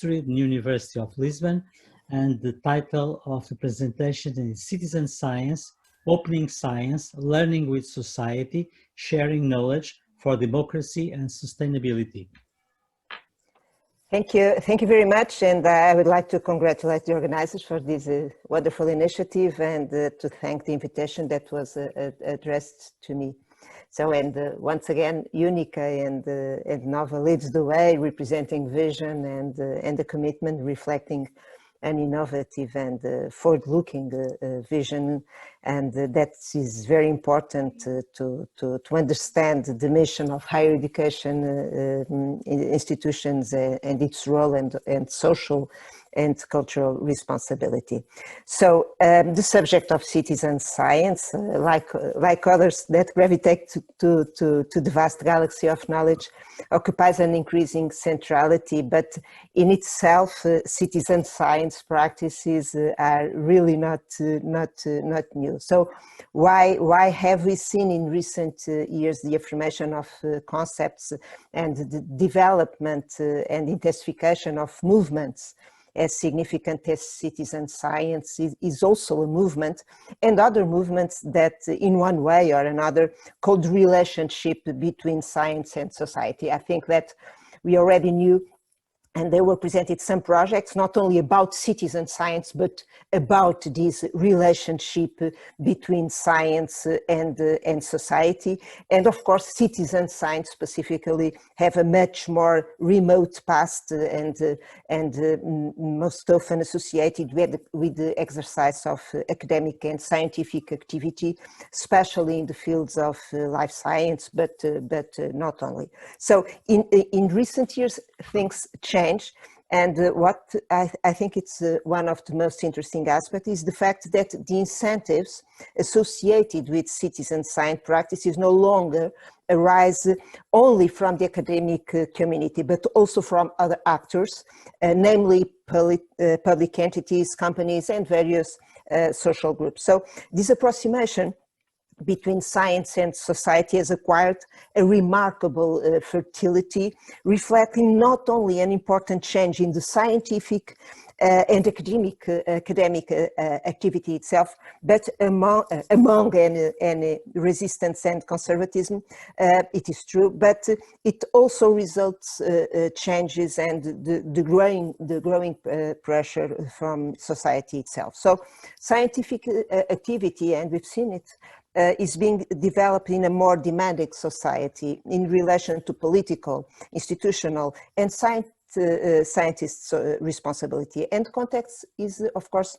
History at the University of Lisbon, and the title of the presentation is Citizen Science, Opening Science, Learning with Society, Sharing Knowledge for Democracy and Sustainability. Thank you very much, and I would like to congratulate the organizers for this wonderful initiative and to thank the invitation that was addressed to me. So, and once again, Unica and Nova leads the way, representing vision and the commitment, reflecting an innovative and forward-looking vision, and that is very important to understand the mission of higher education institutions and its role and social and cultural responsibility. So the subject of citizen science, like others that gravitate to the vast galaxy of knowledge, occupies an increasing centrality, but in itself, citizen science practices are really not new. So why have we seen in recent years the affirmation of concepts and the development and intensification of movements as significant as citizen science is also a movement, and other movements that in one way or another called relationship between science and society? I think that we already knew, and there were presented some projects not only about citizen science, but about this relationship between science and society. And of course, citizen science specifically have a much more remote past and most often associated with the exercise of academic and scientific activity, especially in the fields of life science, but not only. So in recent years, things change. And what I think it's one of the most interesting aspects is the fact that the incentives associated with citizen science practices no longer arise only from the academic community, but also from other actors, namely public entities, companies, and various social groups. So this approximation between science and society has acquired a remarkable fertility, reflecting not only an important change in the scientific and academic activity itself, but among any resistance and conservatism, it is true, but it also results changes and the growing pressure from society itself. So scientific activity, and we've seen it, is being developed in a more demanding society in relation to political, institutional, and scientists' responsibility. And context is, of course,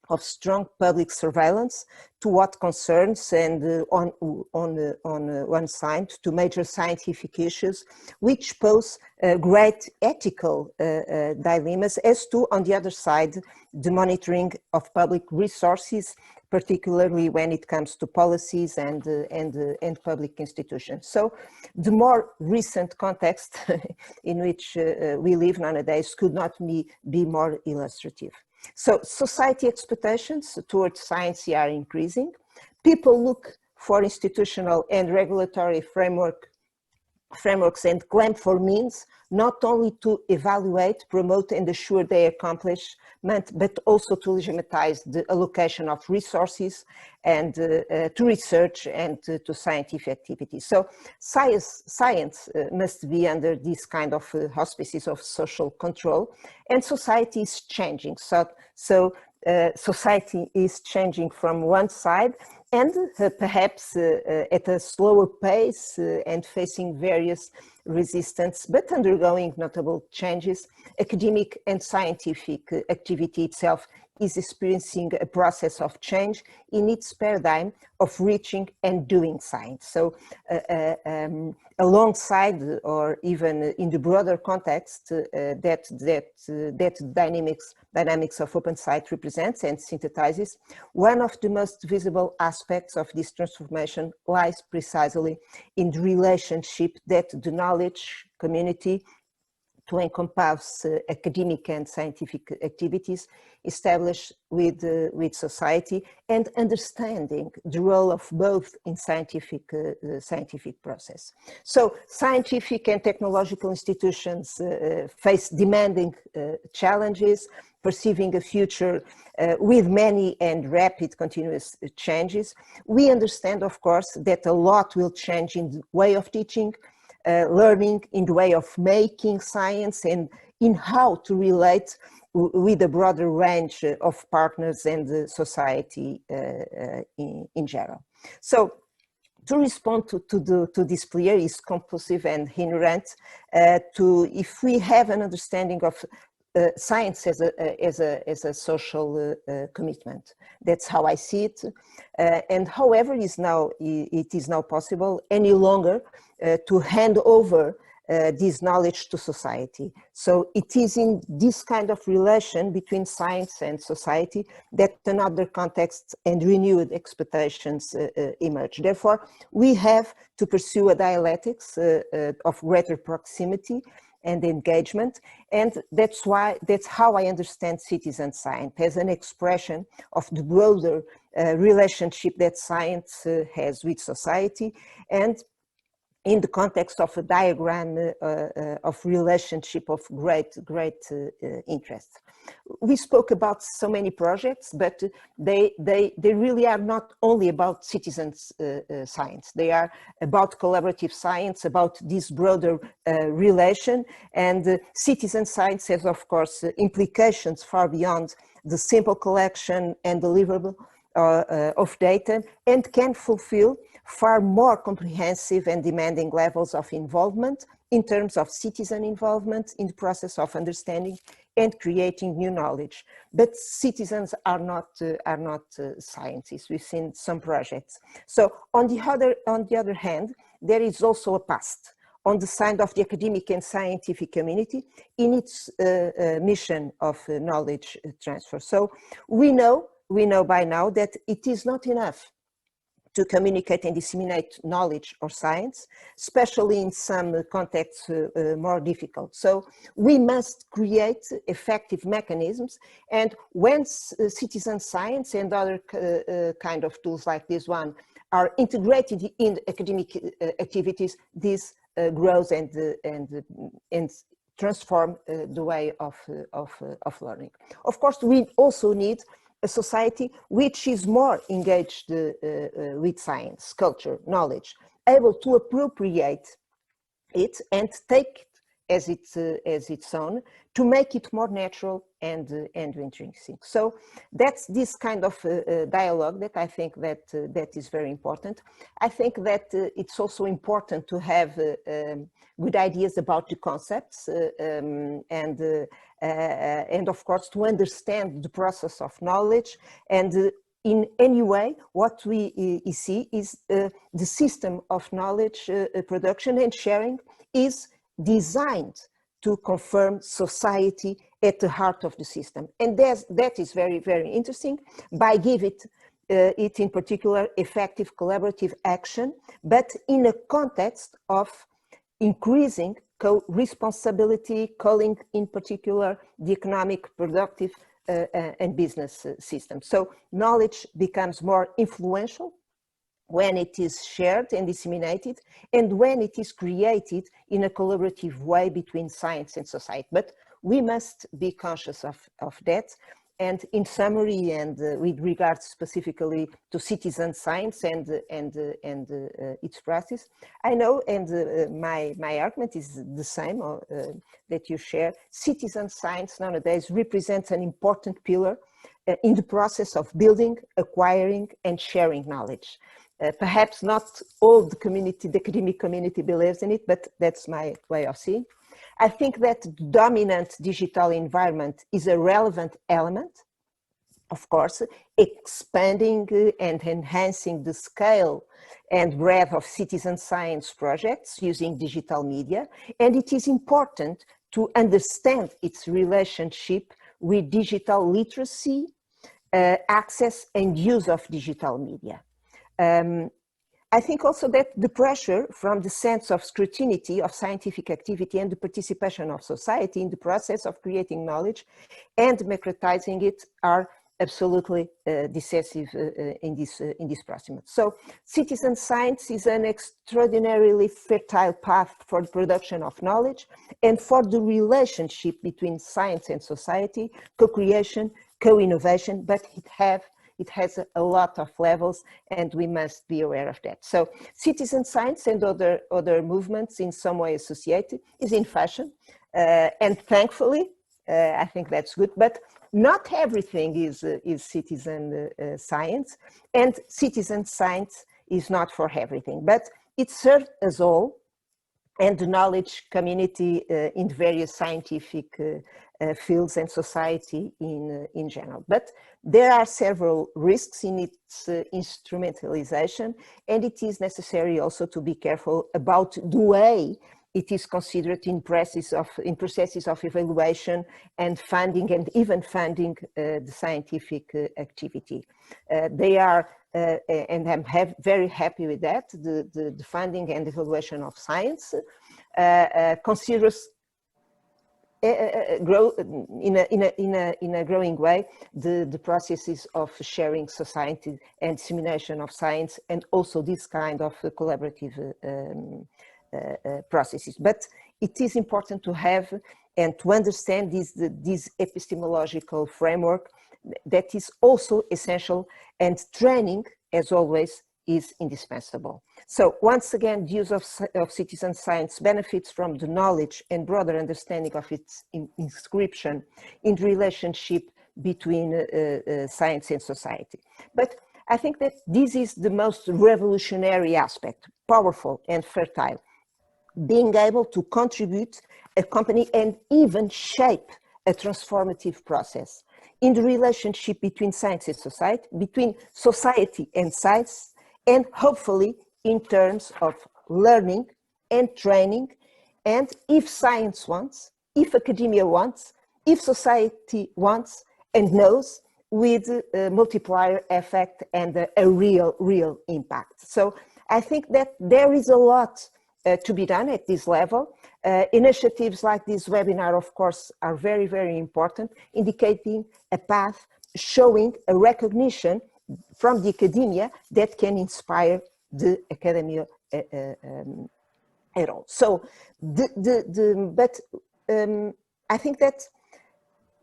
of strong public surveillance to what concerns, and on one side, to major scientific issues, which pose great ethical dilemmas, as to, on the other side, the monitoring of public resources, particularly when it comes to policies and public institutions. So the more recent context in which we live nowadays could not be more illustrative. So society expectations towards science are increasing. People look for institutional and regulatory frameworks and claim for means not only to evaluate, promote, and assure their accomplishment, but also to legitimize the allocation of resources and to research and to scientific activity. So science must be under this kind of auspices of social control, and society is changing. So society is changing from one side, and perhaps at a slower pace and facing various resistance, but undergoing notable changes. Academic and scientific activity itself is experiencing a process of change in its paradigm of reaching and doing science. So alongside, or even in the broader context that dynamics of open science represents and synthesizes, one of the most visible aspects of this transformation lies precisely in the relationship that the knowledge community to encompass academic and scientific activities established with society, and understanding the role of both in scientific process. So scientific and technological institutions face demanding challenges, perceiving a future with many and rapid continuous changes. We understand, of course, that a lot will change in the way of teaching, learning, in the way of making science, and in how to relate with a broader range of partners and society in general. So to respond to this clear is compulsive and inherent if we have an understanding of science as a social commitment. That's how I see it. And however, it is now possible any longer to hand over this knowledge to society. So it is in this kind of relation between science and society that another context and renewed expectations emerge. Therefore, we have to pursue a dialectics of greater proximity and engagement, and that's how I understand citizen science, as an expression of the broader relationship that science has with society, and in the context of a diagram of relationship of great interest. We spoke about so many projects, but they really are not only about citizens science. They are about collaborative science, about this broader relation, and citizen science has, of course, implications far beyond the simple collection and deliverable of data, and can fulfill far more comprehensive and demanding levels of involvement in terms of citizen involvement in the process of understanding and creating new knowledge. But citizens are not scientists. We've seen some projects. So on the other hand, there is also a past on the side of the academic and scientific community in its mission of knowledge transfer. So we know by now that it is not enough to communicate and disseminate knowledge or science, especially in some contexts more difficult. So we must create effective mechanisms, and when citizen science and other kind of tools like this one are integrated in academic activities, this grows and transform the way of learning. Of course, we also need a society which is more engaged with science, culture, knowledge, able to appropriate it and take it as its own, to make it more natural and intrinsic. So that's this kind of dialogue that I think that is very important. I think that it's also important to have good ideas about the concepts and of course to understand the process of knowledge, and in any way what we see is the system of knowledge production and sharing is designed to confirm society at the heart of the system, and that is very interesting, by giving it in particular effective collaborative action, but in a context of increasing co-responsibility, calling in particular the economic, productive and business system. So knowledge becomes more influential when it is shared and disseminated, and when it is created in a collaborative way between science and society. But we must be conscious of that. And in summary, and with regards specifically to citizen science and its practice, I know, and my argument is the same that you share. Citizen science nowadays represents an important pillar in the process of building, acquiring, and sharing knowledge. Perhaps not all the community, the academic community, believes in it, but that's my way of seeing. I think that the dominant digital environment is a relevant element, of course, expanding and enhancing the scale and breadth of citizen science projects using digital media. And it is important to understand its relationship with digital literacy, access and use of digital media. I think also that the pressure from the sense of scrutiny of scientific activity and the participation of society in the process of creating knowledge and democratizing it are absolutely decisive in this process. So citizen science is an extraordinarily fertile path for the production of knowledge and for the relationship between science and society, co-creation, co-innovation, but it has a lot of levels, and we must be aware of that. So citizen science and other movements in some way associated is in fashion, and thankfully, I think that's good, but not everything is citizen science, and citizen science is not for everything, but it serves us all and the knowledge community in various scientific fields and society in general. But there are several risks in its instrumentalization, and it is necessary also to be careful about the way it is considered in processes of evaluation and funding, and even funding the scientific activity. They are, and I'm very happy with that, the funding and evaluation of science considers grow in a growing way the processes of sharing society and dissemination of science, and also this kind of collaborative processes. But it is important to have and to understand this epistemological framework that is also essential, and training, as always, is indispensable. So once again, the use of citizen science benefits from the knowledge and broader understanding of its inscription in the relationship between science and society. But I think that this is the most revolutionary aspect, powerful and fertile, being able to contribute, accompany, and even shape a transformative process in the relationship between science and society, between society and science, and hopefully in terms of learning and training. And if science wants, if academia wants, if society wants and knows, with a multiplier effect and a real impact. So I think that there is a lot to be done at this level. Initiatives like this webinar, of course, are very important, indicating a path, showing a recognition from the academia that can inspire the academia at all. So, I think that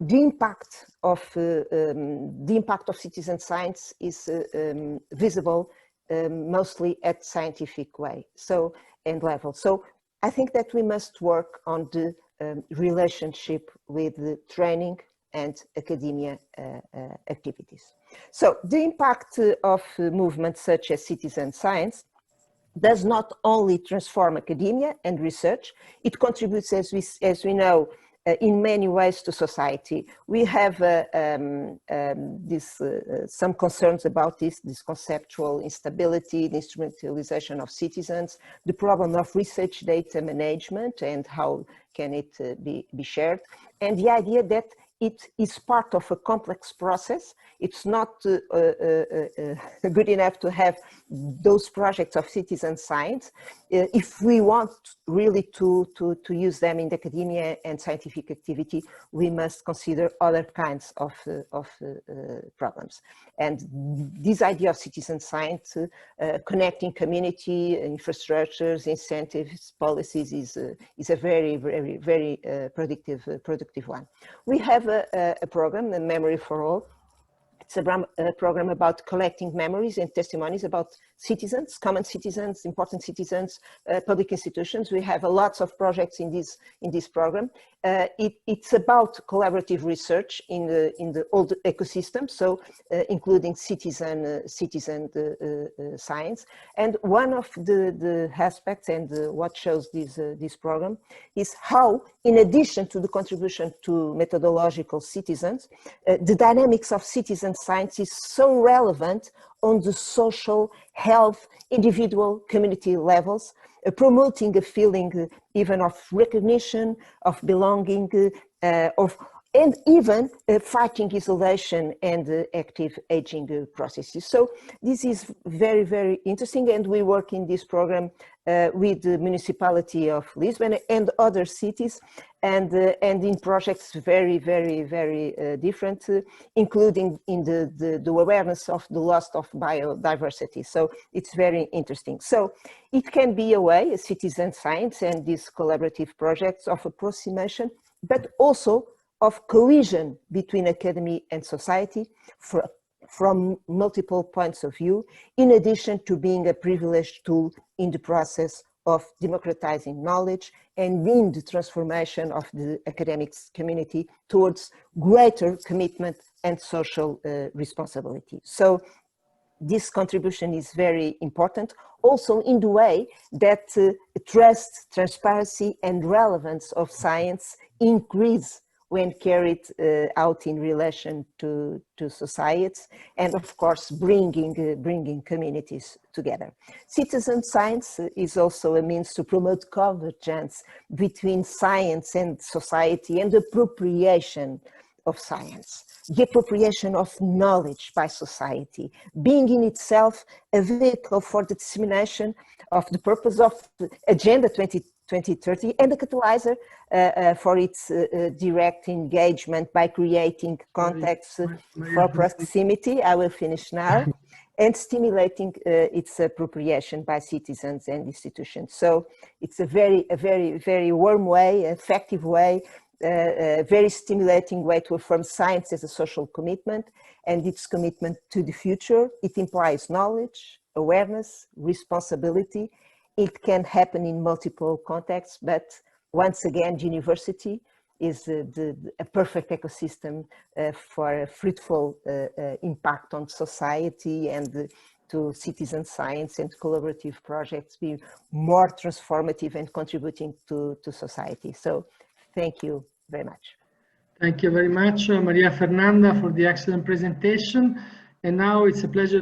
the impact of citizen science is visible mostly at scientific way, so and level. So I think that we must work on the relationship with the training and academia activities. So the impact of movements such as citizen science does not only transform academia and research, it contributes, as we know, in many ways to society. We have some concerns about this conceptual instability, the instrumentalization of citizens, the problem of research data management and how can it be shared, and the idea that it is part of a complex process. It's not good enough to have those projects of citizen science. If we want really to use them in the academia and scientific activity, we must consider other kinds of problems. And this idea of citizen science, connecting community, infrastructures, incentives, policies is a very productive one. We have a program, the Memory for All. It's a program about collecting memories and testimonies about citizens, common citizens, important citizens, public institutions. We have lots of projects in this program. It's about collaborative research in the old ecosystem, so including citizen science. And one of the aspects and what shows this program is how, in addition to the contribution to methodological citizens, the dynamics of citizen science is so relevant on the social, health, individual, community levels, promoting a feeling even of recognition, of belonging, of and even fighting isolation and active aging processes. So this is very, very interesting, and we work in this program with the municipality of Lisbon and other cities, and in projects very, very, very different, including in the awareness of the loss of biodiversity. So it's very interesting. So it can be a way, a citizen science and these collaborative projects of approximation, but also of cohesion between academy and society from multiple points of view, in addition to being a privileged tool in the process of democratizing knowledge and in the transformation of the academics community towards greater commitment and social responsibility. So this contribution is very important, also in the way that trust, transparency, and relevance of science increase when carried out in relation to societies, and of course bringing communities together. Citizen science is also a means to promote convergence between science and society and appropriation of science, the appropriation of knowledge by society, being in itself a vehicle for the dissemination of the purpose of Agenda 2030 and a catalyzer for its direct engagement by creating contexts for proximity. I will finish now. And stimulating its appropriation by citizens and institutions. So it's a very warm way, effective way, a very stimulating way to affirm science as a social commitment and its commitment to the future. It implies knowledge, awareness, responsibility. It can happen in multiple contexts, but once again, the university is a perfect ecosystem for a fruitful impact on society and to citizen science and collaborative projects be more transformative and contributing to society. So thank you very much. Thank you very much, Maria Fernanda, for the excellent presentation. And now it's a pleasure